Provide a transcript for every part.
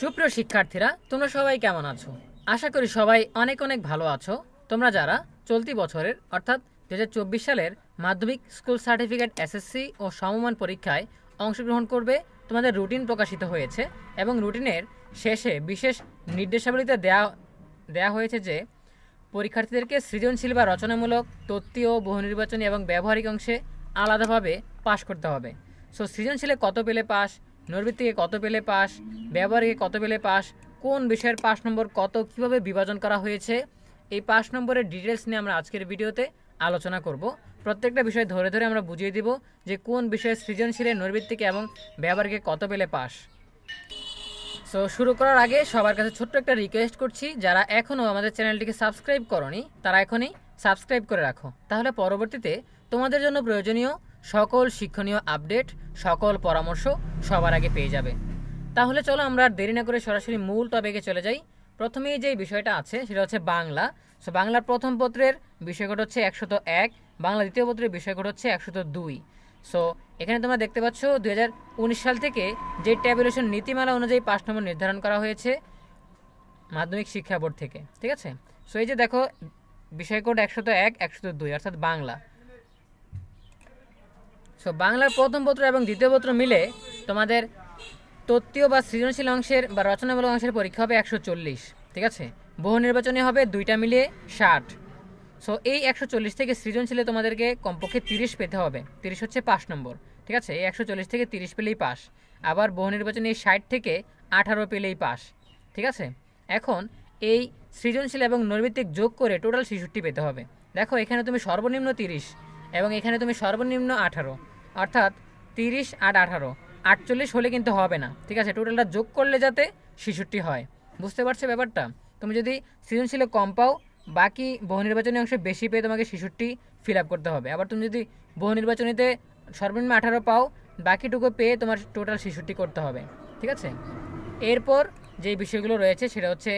সুপ্রিয় শিক্ষার্থীরা, তোমরা সবাই কেমন আছো? আশা করি সবাই অনেক অনেক ভালো আছো। তোমরা যারা চলতি বছরের অর্থাৎ 2024 সালের মাধ্যমিক স্কুল সার্টিফিকেট এসএসসি ও সমমান পরীক্ষায় অংশগ্রহণ করবে, তোমাদের রুটিন প্রকাশিত হয়েছে এবং রুটিনের শেষে বিশেষ নির্দেশাবলীতে দেয়া হয়েছে যে পরীক্ষার্থীদেরকে সৃজনশীল বা রচনামূলক, তত্ত্বীয়, বহুনির্বাচনী এবং ব্যবহারিক অংশে আলাদাভাবে পাশ করতে হবে। সো সৃজনশীলে কত পেলে পাস, নৈর্বৃত্তিকে কত পেলে পাস, ব্যবহারিকে কত পেলে পাস, কোন বিষয়ের পাস নম্বর কত, কিভাবে বিভাজন করা হয়েছে, এই পাস নম্বরের ডিটেলস নিয়ে আমরা আজকের ভিডিওতে আলোচনা করব। প্রত্যেকটা বিষয় ধরে ধরে আমরা বুঝিয়ে দিব যে কোন বিষয়ে সৃজনশীলে, নৈর্বৃত্তিকে এবং ব্যবহারিকে কত পেলে পাস। সো শুরু করার আগে সবার কাছে ছোট্ট একটা রিকোয়েস্ট করছি, যারা এখনও আমাদের চ্যানেলটিকে সাবস্ক্রাইব করনি তারা এখনই সাবস্ক্রাইব করে রাখো, তাহলে পরবর্তীতে তোমাদের জন্য প্রয়োজনীয় সকল শিক্ষণীয় আপডেট, সকল পরামর্শ সবার আগে পেয়ে যাবে। তাহলে চলো আমরা আর দেরি না করে সরাসরি মূল টপিকে চলে যাই। প্রথমেই যে বিষয়টা আছে সেটা হচ্ছে বাংলা। সো বাংলার প্রথম পত্রের বিষয়কোড হচ্ছে 101, বাংলা দ্বিতীয় পত্রের বিষয়কোড হচ্ছে 102। সো এখানে তোমরা দেখতে পাচ্ছ 2019 সাল থেকে যে ট্যাবুলেশন নীতিমালা অনুযায়ী পাস নম্বর নির্ধারণ করা হয়েছে মাধ্যমিক শিক্ষা বোর্ড থেকে, ঠিক আছে। সো এই যে দেখো বিষয়কোড 101, 102 অর্থাৎ বাংলা। সো বাংলার প্রথম পত্র এবং দ্বিতীয় পত্র মিলে তোমাদের তত্ত্বীয় বা সৃজনশীল অংশের বা রচনামূলক অংশের পরীক্ষা হবে 140, ঠিক আছে। বহু নির্বাচনী হবে দুইটা মিলিয়ে 60। সো এই 140 থেকে সৃজনশীলে তোমাদেরকে কমপক্ষে 30 পেতে হবে। 30 হচ্ছে 5 নম্বর, ঠিক আছে। এই 140 থেকে 30 পেলেই পাস। আবার বহু নির্বাচনী 60 থেকে 18 পেলেই পাস, ঠিক আছে। এখন এই সৃজনশীল এবং নৈর্বৃত্তিক যোগ করে টোটাল 66 পেতে হবে। দেখো এখানে তুমি সর্বনিম্ন 30 এবং এখানে তুমি সর্বনিম্ন 18, অর্থাৎ 30 আর 18 48 হলে কিন্তু হবে না, ঠিক আছে। টোটালটা যোগ করলে যাতে 66 হয়। বুঝতে পারছো ব্যাপারটা? তুমি যদি সৃজনশীলে কম পাও, বাকি বহু নির্বাচনী অংশে বেশি পেয়ে তোমাকে 66 ফিল আপ করতে হবে। আবার তুমি যদি বহু নির্বাচনীতে সর্বনিম্ন 18 পাও, বাকিটুকু পেয়ে তোমার টোটাল 66 করতে হবে, ঠিক আছে। এরপর যে বিষয়গুলো রয়েছে সেটা হচ্ছে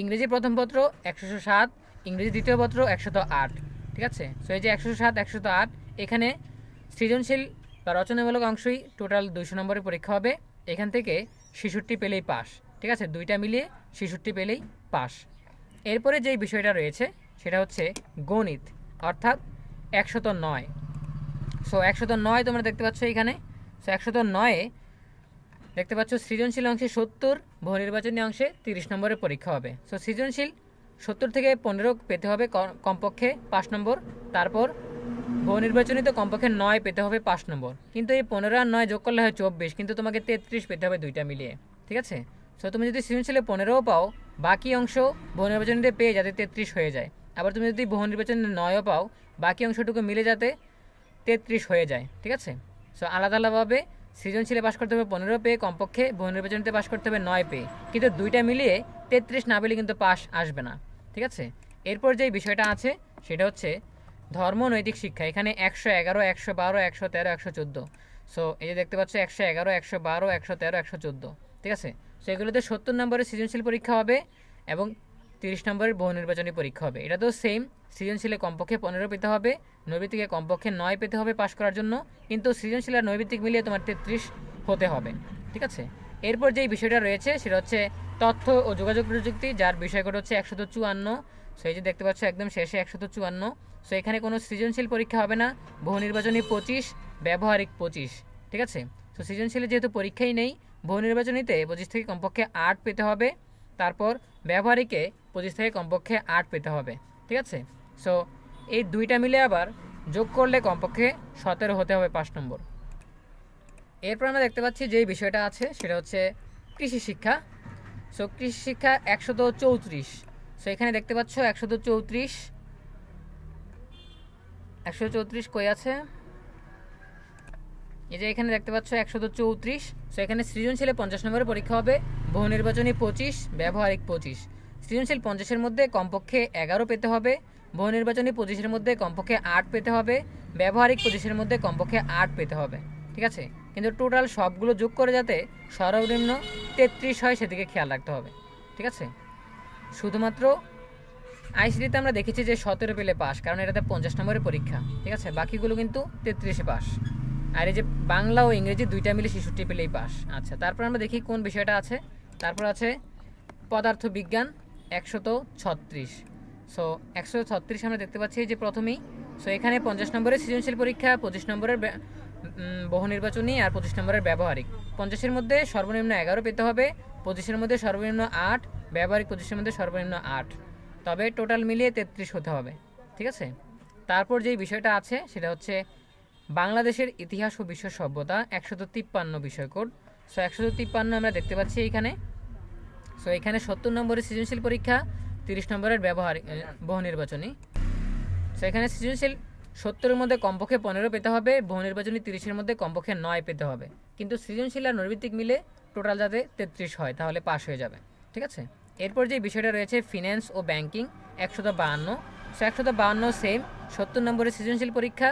ইংরেজি প্রথম পত্র 107, ইংরেজি দ্বিতীয় পত্র 108, ঠিক আছে। সো এই যে 107, 108 এখানে সৃজনশীল বা রচনামূলক অংশই টোটাল 200 নম্বরের পরীক্ষা হবে। এখান থেকে 66 পেলেই পাস, ঠিক আছে। দুইটা মিলিয়ে 66 পেলেই পাস। এরপরে যেই বিষয়টা রয়েছে সেটা হচ্ছে গণিত, অর্থাৎ 109। সো 109 তোমরা দেখতে পাচ্ছ এখানে। সো 109-এ দেখতে পাচ্ছ সৃজনশীল অংশে 70, বহু নির্বাচনী অংশে 30 নম্বরের পরীক্ষা হবে। সো সৃজনশীল 70 থেকে 15 পেতে হবে কমপক্ষে 5 নম্বর। তারপর বহু নির্বাচনীতে কমপক্ষে 9 পেতে হবে 5 নম্বর। কিন্তু এই 15 আর 9 যোগ করলে হয় 24, কিন্তু তোমাকে 33 পেতে হবে দুইটা মিলিয়ে, ঠিক আছে। সো তুমি যদি সৃজনশীলে 15ও পাও, বাকি অংশ বহু নির্বাচনীতে পেয়ে যাতে 33 হয়ে যায়। আবার তুমি যদি বহু নির্বাচনীতে 9ও পাও, বাকি অংশটুকু মিলে যাতে 33 হয়ে যায়, ঠিক আছে। সো আলাদা আলাদাভাবে সৃজনশীলে পাস করতে হবে 15 পেয়ে কমপক্ষে, বহু নির্বাচনীতে পাস করতে হবে 9 পেয়ে, কিন্তু দুইটা মিলিয়ে 33 না পেলে কিন্তু পাস আসবে না, ঠিক আছে। এরপর যেই বিষয়টা আছে সেটা হচ্ছে ধর্ম নৈতিক শিক্ষা। এখানে 111, 112, 113, 114। সো এই যে দেখতে পাচ্ছ 111, 112, 113, 114, ঠিক আছে। সো এগুলোতে 70 নম্বরের সৃজনশীল পরীক্ষা হবে এবং 30 নম্বরের বহু নির্বাচনী পরীক্ষা হবে। এটা তো সেম, সৃজনশীলে কমপক্ষে 15 পেতে হবে, নৈর্বৃত্তিকে কমপক্ষে 9 পেতে হবে পাস করার জন্য, কিন্তু সৃজনশীল আর নৈর্বৃত্তিক মিলিয়ে তোমার 33 হতে হবে, ঠিক আছে। এরপর যেই বিষয়টা রয়েছে সেটা হচ্ছে তথ্য ও যোগাযোগ প্রযুক্তি, যার বিষয়কোড হচ্ছে 154। সো এই যে দেখতে পাচ্ছ একদম শেষে 154। সো এখানে কোনো সৃজনশীল পরীক্ষা হবে না, বহু নির্বাচনী 25, ব্যবহারিক 25, ঠিক আছে। সো সৃজনশীলে যেহেতু পরীক্ষাই নেই, বহু নির্বাচনীতে 25 থেকে কমপক্ষে 8 পেতে হবে, তারপর ব্যবহারিকে 25 থেকে কমপক্ষে 8 পেতে হবে, ঠিক আছে। সো এই দুইটা মিলে আবার যোগ করলে কমপক্ষে 17 হতে হবে 5 নম্বর। এরপর আমরা দেখতে পাচ্ছি যেই বিষয়টা আছে সেটা হচ্ছে কৃষি শিক্ষা। সো কৃষি শিক্ষা 134। সো এখানে দেখতে পাচ্ছ 134, 134 কই আছে? এই যে এখানে দেখতে পাচ্ছ 134। সো এখানে সৃজনশীলে 50 নম্বরের পরীক্ষা হবে, বহু নির্বাচনী 25, ব্যবহারিক 25। সৃজনশীল 50-এর মধ্যে কমপক্ষে 11 পেতে হবে, বহু নির্বাচনী 25-এর মধ্যে কমপক্ষে 8 পেতে হবে, ব্যবহারিক 25-এর মধ্যে কমপক্ষে 8 পেতে হবে, ঠিক আছে। কিন্তু টোটাল সবগুলো যোগ করে যাতে সর্বনিম্ন 33 হয় সেদিকে খেয়াল রাখতে হবে, ঠিক আছে। শুধুমাত্র আইসিটিতে আমরা দেখেছি যে 17 পেলে পাস, কারণ এটাতে 50 নম্বরের পরীক্ষা, ঠিক আছে। বাকিগুলো কিন্তু 33-এ পাস। আর এই যে বাংলা ও ইংরেজি দুইটা মিলে 66 পেলেই পাস। আচ্ছা, তারপর আমরা দেখি কোন বিষয়টা আছে তারপর আছে পদার্থবিজ্ঞান 136। সো 136 আমরা দেখতে পাচ্ছি যে প্রথমেই। সো এখানে 50 নম্বরের সৃজনশীল পরীক্ষা, 25 নম্বরের বহু নির্বাচনী আর 25 নম্বরের ব্যবহারিক। 50-এর মধ্যে সর্বনিম্ন 11 পেতে হবে, 25-এর মধ্যে সর্বনিম্ন 8, ব্যবহারিক 25-এর মধ্যে সর্বনিম্ন 8, তবে টোটাল মিলিয়ে 33 হতে হবে। ঠিক আছে। তারপর যেই বিষয়টা আছে সেটা হচ্ছে বাংলাদেশের ইতিহাস ও বিশ্ব সভ্যতা 153 বিষয় কোড। সো 153 আমরা দেখতে পাচ্ছি এইখানে। সো এখানে 70 নম্বরের সৃজনশীল পরীক্ষা, 30 নম্বরের ব্যবহারিক বহু নির্বাচনী। সো এখানে সৃজনশীল 70-এর মধ্যে কমপক্ষে 15 পেতে হবে, বহু নির্বাচনী 30-এর মধ্যে কমপক্ষে 9 পেতে হবে, কিন্তু সৃজনশীল আর নৈর্ব্যক্তিক মিলে টোটাল যাতে 33 হয় তাহলে পাস হয়ে যাবে। ঠিক আছে। এরপর যে বিষয়টা রয়েছে ফিন্যান্স ও ব্যাংকিং 152। সো 152 সেম 70 নম্বরের সৃজনশীল পরীক্ষা,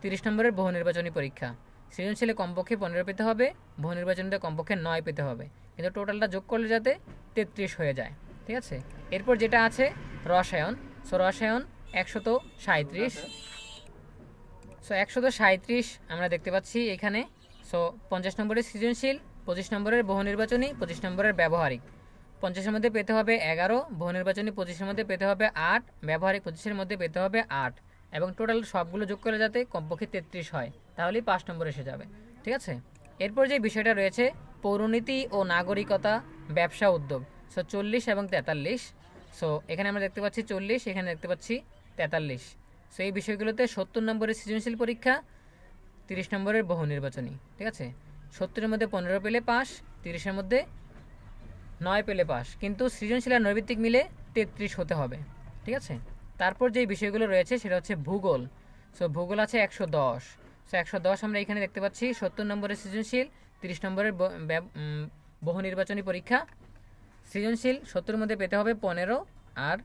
30 নম্বরের বহু নির্বাচনী পরীক্ষা। সৃজনশীলে কমপক্ষে 15 পেতে হবে, বহু নির্বাচনীতে কমপক্ষে 9 পেতে হবে, কিন্তু টোটালটা যোগ করলে যাতে 33 হয়ে যায়। ঠিক আছে। এরপর যেটা আছে রসায়ন। সো রসায়ন 137। সো 137 আমরা দেখতে পাচ্ছি এখানে। সো 50 নম্বরের সৃজনশীল, 25 নম্বরের বহু নির্বাচনী, 25 নম্বরের ব্যবহারিক। 50-এর মধ্যে পেতে হবে 11, বহু নির্বাচনী 25-এর মধ্যে পেতে হবে 8, ব্যবহারিক 25-এর মধ্যে পেতে হবে 8, এবং টোটাল সবগুলো যোগ করে যাতে কমপক্ষে 33 হয় তাহলেই 5 নম্বর এসে যাবে। ঠিক আছে। এরপর যে বিষয়টা রয়েছে পৌরনীতি ও নাগরিকতা, ব্যবসা উদ্যোগ। সো 40 এবং 43। সো এখানে আমরা দেখতে পাচ্ছি 40, এখানে দেখতে পাচ্ছি 43। সো এই বিষয়গুলোতে 70 নম্বরের সৃজনশীল পরীক্ষা, 30 নম্বরের বহু নির্বাচনী। ঠিক আছে। 70-এর মধ্যে 15 পেলে পাস, 30-এর মধ্যে 9 পেলে পাস, কিন্তু সৃজনশীল আর নৈর্ব্যক্তিক মিলে 33 হতে হবে। ঠিক আছে। তারপর যেই বিষয়গুলো রয়েছে সেটা হচ্ছে ভূগোল। সো ভূগোল আছে 110। সো 110 আমরা এখানে দেখতে পাচ্ছি 70 নম্বরের সৃজনশীল, 30 নম্বরের বহু নির্বাচনী পরীক্ষা। সৃজনশীল 70-এর মধ্যে পেতে হবে 15, আর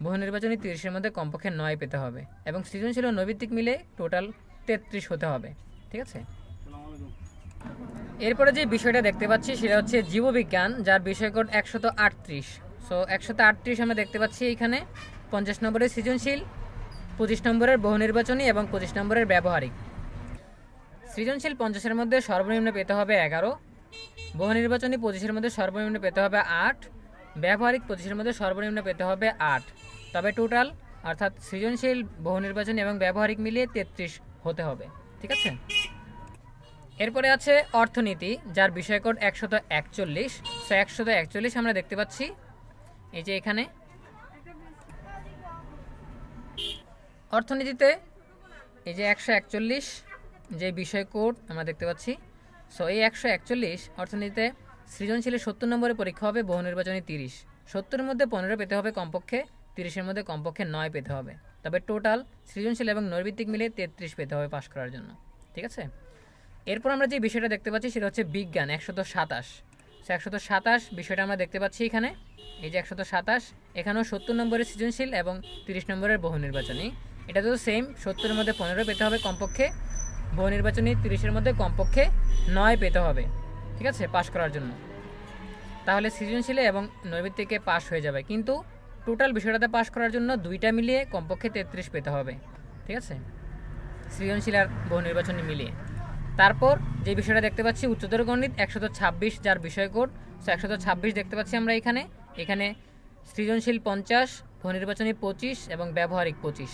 বহু নির্বাচনী 30-এর মধ্যে কমপক্ষে 9 পেতে হবে, এবং সৃজনশীল ও নৈর্ব্যক্তিক মিলে টোটাল 33 হতে হবে। ঠিক আছে। এরপরে যে বিষয়টা দেখতে পাচ্ছি সেটা হচ্ছে জীববিজ্ঞান, যার বিষয়কোড 138। সো 138 আমরা দেখতে পাচ্ছি এইখানে 50 নম্বরের সৃজনশীল, 25 নম্বরের বহু নির্বাচনী এবং 25 নম্বরের ব্যবহারিক। সৃজনশীল 50-এর মধ্যে সর্বনিম্ন পেতে হবে 11, বহু নির্বাচনী 25-এর মধ্যে সর্বনিম্ন পেতে হবে 8, ব্যবহারিক 25-এর মধ্যে সর্বনিম্ন পেতে হবে 8, তবে টোটাল অর্থাৎ সৃজনশীল, বহু নির্বাচনী এবং ব্যবহারিক মিলিয়ে 33 হতে হবে। ঠিক আছে। এরপরে আছে অর্থনীতি, যার বিষয়কোড 141। সো 141 আমরা দেখতে পাচ্ছি এই যে এখানে। অর্থনীতিতে এই যে 141 যে বিষয় কোড আমরা দেখতে পাচ্ছি। সো এই 141 অর্থনীতিতে সৃজনশীলে 70 নম্বরের পরীক্ষা হবে, বহু নির্বাচনী 30। 70-এর মধ্যে 15 পেতে হবে কমপক্ষে, 30-এর মধ্যে কমপক্ষে 9 পেতে হবে, তবে টোটাল সৃজনশীল এবং নৈর্ব্যক্তিক মিলে 33 পেতে হবে পাস করার জন্য। ঠিক আছে। এরপর আমরা যে বিষয়টা দেখতে পাচ্ছি সেটা হচ্ছে বিজ্ঞান 127। সো 127 বিষয়টা আমরা দেখতে পাচ্ছি এখানে। এই যে 127, এখানেও 70 নম্বরের সৃজনশীল এবং 30 নম্বরের বহু নির্বাচনী। এটা তো সেম, 70-এর মধ্যে 15 পেতে হবে কমপক্ষে, বহু নির্বাচনী 30-এর মধ্যে কমপক্ষে 9 পেতে হবে। ঠিক আছে, পাস করার জন্য, তাহলে সৃজনশীলে এবং নৈর্ব্যক্তিকে পাস হয়ে যাবে, কিন্তু টোটাল বিষয়টাতে পাস করার জন্য দুইটা মিলিয়ে কমপক্ষে 33 পেতে হবে। ঠিক আছে, সৃজনশীল আর বহু নির্বাচনী মিলিয়ে। তারপর যে বিষয়টা দেখতে পাচ্ছি উচ্চতর গণিত 126, যার বিষয় কোড। সো 126 দেখতে পাচ্ছি আমরা এখানে। এখানে সৃজনশীল 50, বহু নির্বাচনী 25 এবং ব্যবহারিক 25।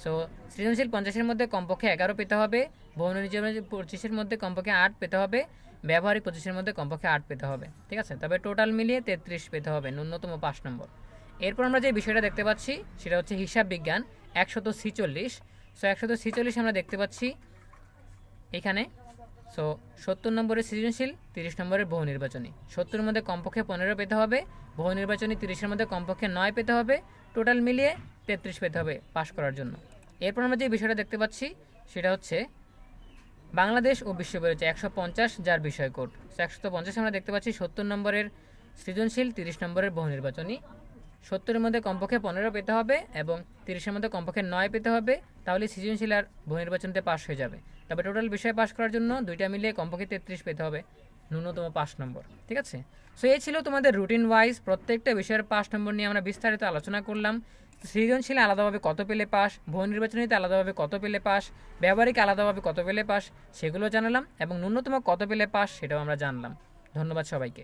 সো সৃজনশীল 50-এর মধ্যে কমপক্ষে 11 পেতে হবে, বহু নির্বাচনী 25-এর মধ্যে কমপক্ষে 8 পেতে হবে, ব্যবহারিক 25-এর মধ্যে কমপক্ষে 8 পেতে হবে। ঠিক আছে, তবে টোটাল মিলিয়ে 33 পেতে হবে, ন্যূনতম 5 নম্বর। এরপর আমরা যে বিষয়টা দেখতে পাচ্ছি সেটা হচ্ছে হিসাব বিজ্ঞান 146। সো 146 আমরা দেখতে পাচ্ছি এখানে। সো 70 নম্বরের সৃজনশীল, 30 নম্বরের বহু নির্বাচনী। 70-এর মধ্যে কমপক্ষে 15 পেতে হবে, বহু নির্বাচনী 30-এর মধ্যে কমপক্ষে 9 পেতে হবে, টোটাল মিলিয়ে 33 পেতে হবে পাস করার জন্য। এরপর আমরা যে বিষয়টা দেখতে পাচ্ছি সেটা হচ্ছে বাংলাদেশ ও বিশ্ব পরিচয় 150, যার বিষয় কোড। সো 150 আমরা দেখতে পাচ্ছি 70 নম্বরের সৃজনশীল, 30 নম্বরের বহু নির্বাচনী। 70-এর মধ্যে কমপক্ষে 15 পেতে হবে এবং 30-এর মধ্যে কমপক্ষে 9 পেতে হবে, তাহলে সৃজনশীল আর বহু নির্বাচনীতে পাস হয়ে যাবে। তবে টোটাল বিষয় পাস করার জন্য দুইটা মিলিয়ে কমপক্ষে 33 পেতে হবে, ন্যূনতম 5 নম্বর। ঠিক আছে, সো এই ছিল তোমাদের রুটিন ওয়াইজ প্রত্যেকটা বিষয়ের 5 নম্বর নিয়ে আমরা বিস্তারিত আলোচনা করলাম। সৃজনশীল আলাদাভাবে কত পেলে পাস, বহু নির্বাচনীতে আলাদাভাবে কত পেলে পাস, ব্যবহারিক আলাদাভাবে কত পেলে পাস সেগুলো জানালাম, এবং ন্যূনতম কত পেলে পাস সেটাও আমরা জানলাম। ধন্যবাদ সবাইকে।